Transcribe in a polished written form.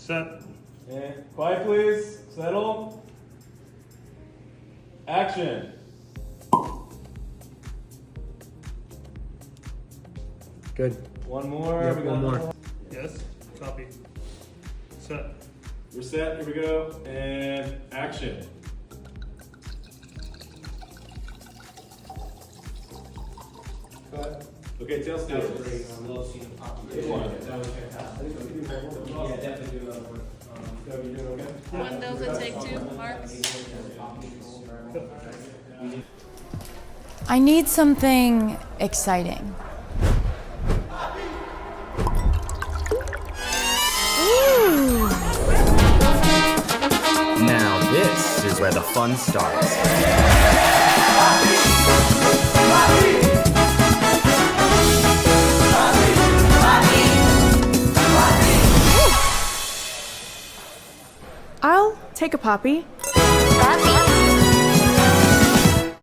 Set. And quiet, please. Settle. Action. Good. One more. Yep, We got one more. another Yes. Copy. Set. We're set. Here we go. And action. Cut. Okay, tail That was still. great. I love seeing Papi. Good one. That was fantastic. Yeah, definitely do another one. So you doing okay? When does it take two, Mark? I need something exciting. Now this is where the fun starts. I'll take a Papi. Papi.